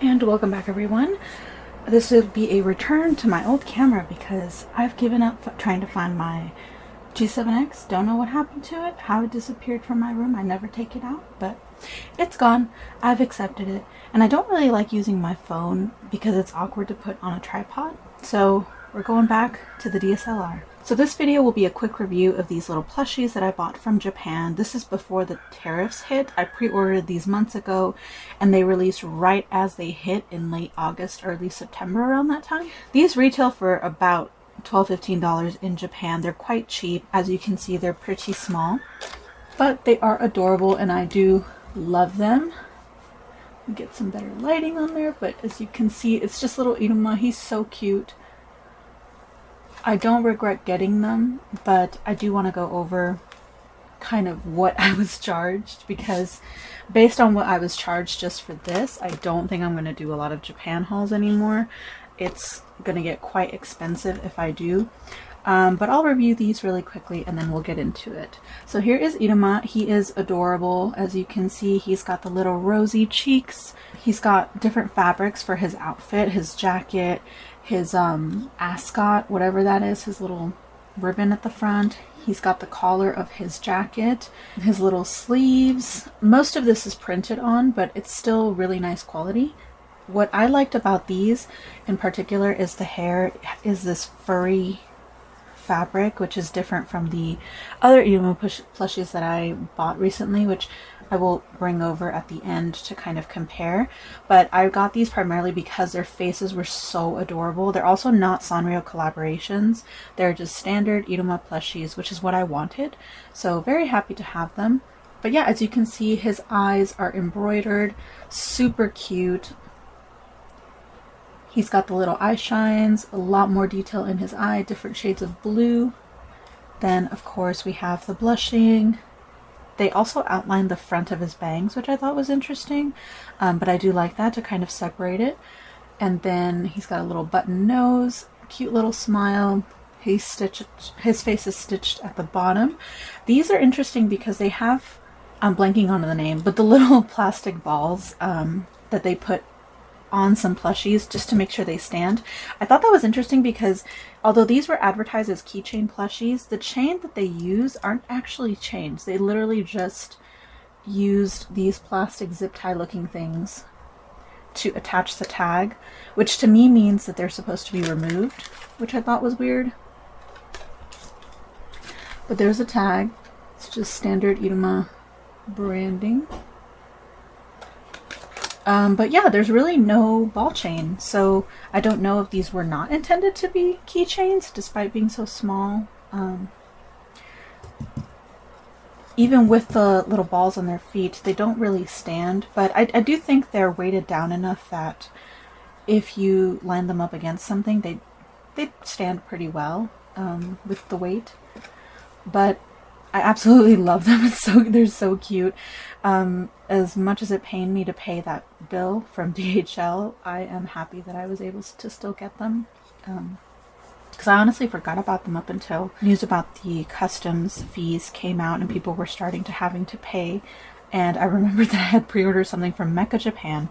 And welcome back, everyone. This will be a return to my old camera because I've given up trying to find my G7X. Don't know what happened to it, how it disappeared from my room. I never take it out, but it's gone. I've accepted it. And I don't really like using my phone because it's awkward to put on a tripod. So we're going back to the DSLR. So this video will be a quick review of these little plushies that I bought from Japan. This is before the tariffs hit. I pre-ordered these months ago and they released right as they hit in late August, early September, around that time. These retail for about $12–15 in Japan. They're quite cheap. As you can see, they're pretty small, but they are adorable and I do love them. Get some better lighting on there, but as you can see, it's just little Iruma. He's so cute. I don't regret getting them, but I do want to go over kind of what I was charged, because based on what I was charged just for this, I don't think I'm going to do a lot of Japan hauls anymore. It's going to get quite expensive if I do. But I'll review these really quickly and then we'll get into it. So here is Iruma. He is adorable. As you can see, he's got the little rosy cheeks. He's got different fabrics for his outfit, his jacket, his ascot, whatever that is, his little ribbon at the front. He's got the collar of his jacket, his little sleeves. Most of this is printed on, but it's still really nice quality. What I liked about these in particular is the hair is this furry fabric, which is different from the other Iruma plushies that I bought recently, which I will bring over at the end to kind of compare. But I got these primarily because their faces were so adorable. They're also not Sanrio collaborations. They're just standard Iruma plushies, which is what I wanted. So very happy to have them. But yeah, as you can see, his eyes are embroidered, super cute. He's got the little eye shines, a lot more detail in his eye, different shades of blue. Then, of course, we have the blushing. They also outlined the front of his bangs, which I thought was interesting, but I do like that to kind of separate it. And then he's got a little button nose, cute little smile. His face is stitched at the bottom. These are interesting because they have, I'm blanking on the name, but the little plastic balls that they put on some plushies just to make sure they stand. I thought that was interesting because although these were advertised as keychain plushies, the chain that they use aren't actually chains. They literally just used these plastic zip tie looking things to attach the tag, which to me means that they're supposed to be removed, which I thought was weird. But there's a tag. It's just standard Iruma branding. But yeah, there's really no ball chain, so I don't know if these were not intended to be keychains, despite being so small. Even with the little balls on their feet, they don't really stand, but I do think they're weighted down enough that if you line them up against something, they stand pretty well with the weight. But I absolutely love them. They're so cute. As much as it pained me to pay that bill from DHL, I am happy that I was able to still get them. Because I honestly forgot about them up until news about the customs fees came out and people were starting to having to pay. And I remembered that I had pre-ordered something from Mecca, Japan.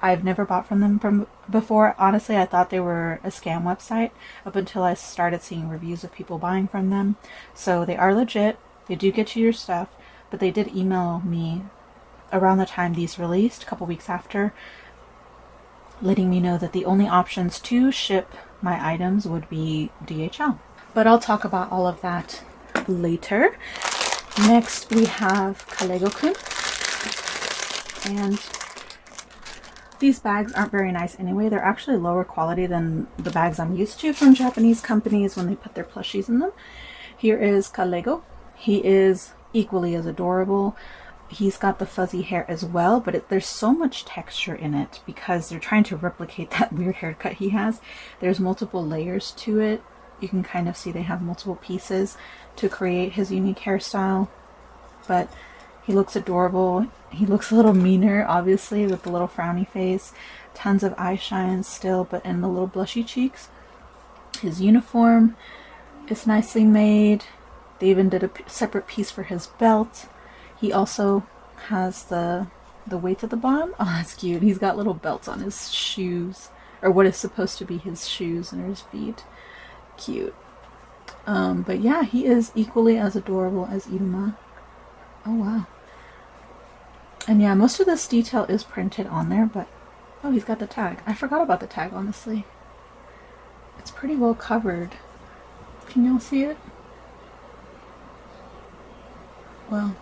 I've never bought from them before. Honestly, I thought they were a scam website up until I started seeing reviews of people buying from them. So they are legit. They do get you your stuff, but they did email me around the time these released, a couple weeks after, letting me know that the only options to ship my items would be DHL. But I'll talk about all of that later. Next we have Kalego-kun. And these bags aren't very nice anyway. They're actually lower quality than the bags I'm used to from Japanese companies when they put their plushies in them. Here is Kalego. He is equally as adorable. He's got the fuzzy hair as well, but there's so much texture in it because they're trying to replicate that weird haircut he has. There's multiple layers to it. You can kind of see they have multiple pieces to create his unique hairstyle, but he looks adorable. He looks a little meaner, obviously, with the little frowny face. Tons of eye shine still, but in the little blushy cheeks. His uniform is nicely made. They even did a separate piece for his belt. He also has the the weights at the bottom. Oh, that's cute. He's got little belts on his shoes, or what is supposed to be his shoes and his feet. Cute. But yeah, he is equally as adorable as Iruma. Oh wow. And yeah, most of this detail is printed on there, but oh, he's got the tag. I forgot about the tag, honestly. It's pretty well covered. Can y'all see it? Well,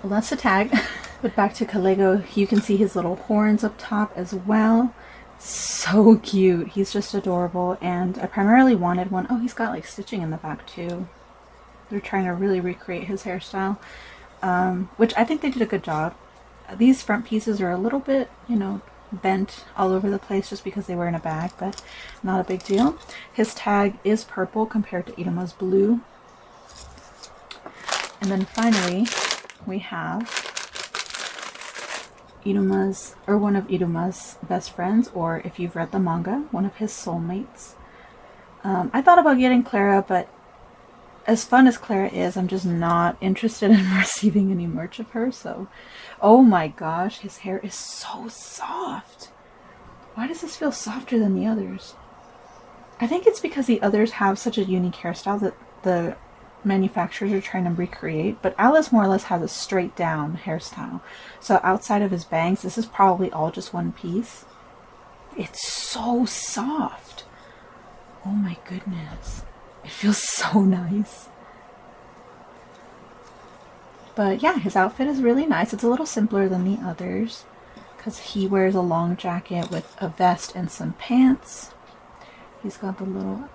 that's the tag. But back to Kalego, you can see his little horns up top as well. So cute. He's just adorable, and I primarily wanted one. Oh, he's got like stitching in the back too. They're trying to really recreate his hairstyle, which I think they did a good job. These front pieces are a little bit, you know, bent all over the place just because they were in a bag, but not a big deal. His tag is purple compared to Iruma's blue. And then finally, we have Iruma's, or one of Iruma's best friends, or if you've read the manga, one of his soulmates. I thought about getting Clara, but as fun as Clara is, I'm just not interested in receiving any merch of her, so... Oh my gosh, his hair is so soft. Why does this feel softer than the others? I think it's because the others have such a unique hairstyle that the manufacturers are trying to recreate, but Alice more or less has a straight down hairstyle. So outside of his bangs, this is probably all just one piece. It's so soft. Oh my goodness. It feels so nice. But yeah, his outfit is really nice. It's a little simpler than the others because he wears a long jacket with a vest and some pants. He's got the little...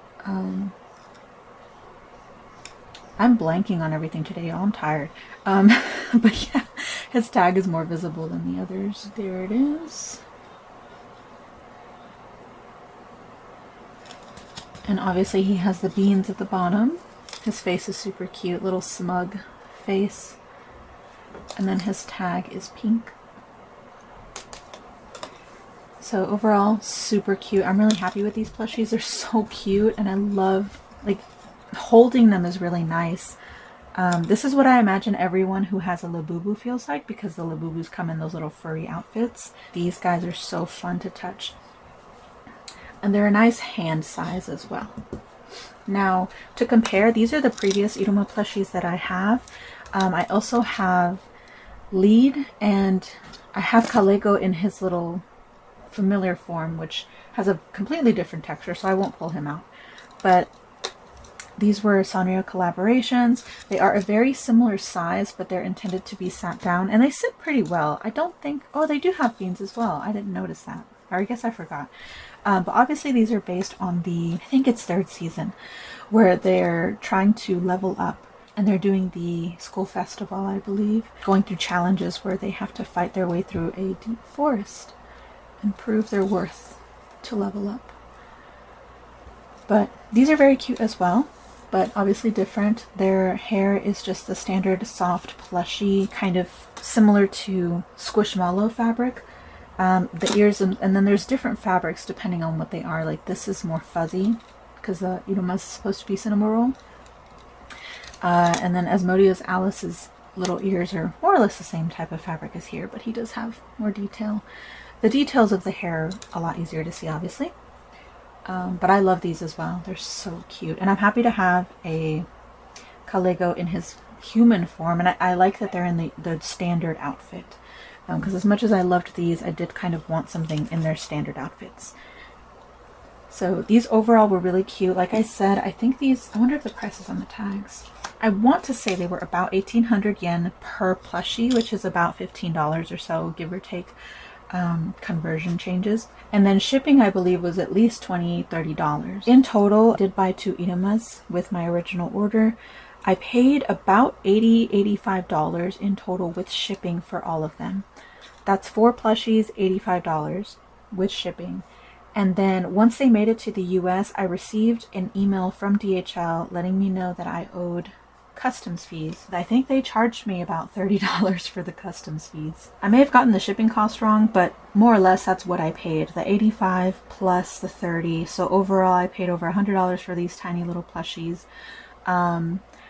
I'm blanking on everything today. I'm tired. But yeah, his tag is more visible than the others. There it is. And obviously he has the beans at the bottom. His face is super cute, little smug face. And then his tag is pink. So overall, super cute. I'm really happy with these plushies. They're so cute, and I love, like, holding them is really nice. This is what I imagine everyone who has a Labubu feels like, because the Labubus come in those little furry outfits. These guys are so fun to touch. And they're a nice hand size as well. Now, to compare, these are the previous Iruma plushies that I have. I also have Lead, and I have Kalego in his little familiar form, which has a completely different texture, so I won't pull him out. But these were Sanrio collaborations. They are a very similar size, but they're intended to be sat down, and they sit pretty well. I don't think... Oh, they do have beans as well. I didn't notice that. Or I guess I forgot. But obviously these are based on the, I think it's 3rd season, where they're trying to level up. And they're doing the school festival, I believe. Going through challenges where they have to fight their way through a deep forest and prove their worth to level up. But these are very cute as well, but obviously different. Their hair is just the standard soft plushy, kind of similar to Squishmallow fabric. The ears, and then there's different fabrics depending on what they are. Like this is more fuzzy because the Iruma is supposed to be cinema roll. And then Asmodeus Alice's little ears are more or less the same type of fabric as here, but he does have more detail. The details of the hair are a lot easier to see, obviously. But I love these as well. They're so cute. And I'm happy to have a Kalego in his human form. And I like that they're in the standard outfit. Because as much as I loved these, I did kind of want something in their standard outfits. So these overall were really cute. Like I said, I think these... I wonder if the price is on the tags. I want to say they were about 1,800 yen per plushie, which is about $15 or so, give or take, conversion changes. And then shipping, I believe, was at least $20-$30. In total, I did buy 2 Irumas with my original order. I paid about $80-$85 in total with shipping for all of them. That's 4 plushies, $85 with shipping. And then once they made it to the US, I received an email from DHL letting me know that I owed customs fees. I think they charged me about $30 for the customs fees. I may have gotten the shipping cost wrong, but more or less that's what I paid. The $85 plus the $30. So overall I paid over $100 for these tiny little plushies.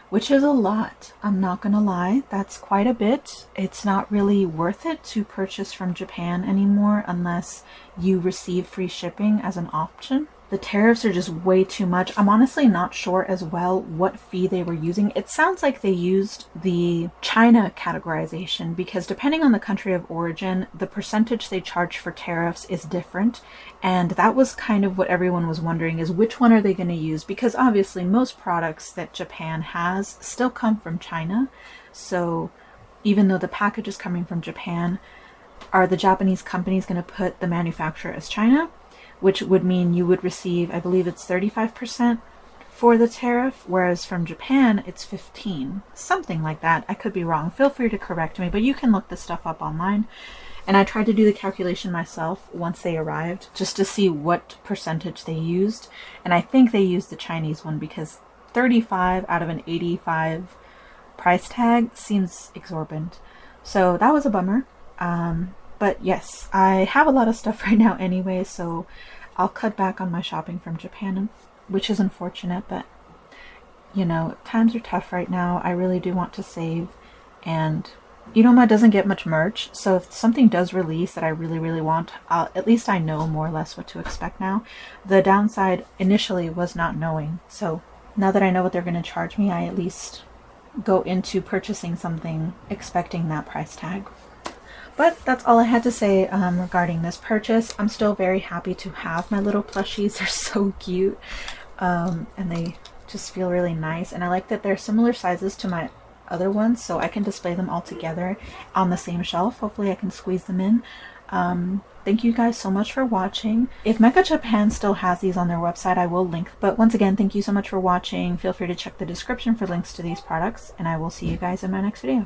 which is a lot. I'm not gonna lie, that's quite a bit. It's not really worth it to purchase from Japan anymore unless you receive free shipping as an option. The tariffs are just way too much. I'm honestly not sure as well what fee they were using. It sounds like they used the China categorization because depending on the country of origin, the percentage they charge for tariffs is different. And that was kind of what everyone was wondering, is which one are they going to use? Because obviously most products that Japan has still come from China. So even though the package is coming from Japan, are the Japanese companies going to put the manufacturer as China? Which would mean you would receive, I believe it's 35% for the tariff, whereas from Japan it's 15, something like that. I could be wrong. Feel free to correct me, but you can look this stuff up online. And I tried to do the calculation myself once they arrived, just to see what percentage they used. And I think they used the Chinese one because 35 out of an 85 price tag seems exorbitant. So that was a bummer. But yes, I have a lot of stuff right now anyway, so I'll cut back on my shopping from Japan, which is unfortunate, but you know, times are tough right now. I really do want to save, and Iruma doesn't get much merch, so if something does release that I really, really want, at least I know more or less what to expect now. The downside initially was not knowing, so now that I know what they're going to charge me, I at least go into purchasing something expecting that price tag. But that's all I had to say regarding this purchase. I'm still very happy to have my little plushies. They're so cute. And they just feel really nice. And I like that they're similar sizes to my other ones, so I can display them all together on the same shelf. Hopefully I can squeeze them in. Thank you guys so much for watching. If Mecca Japan still has these on their website, I will link. But once again, thank you so much for watching. Feel free to check the description for links to these products, and I will see you guys in my next video.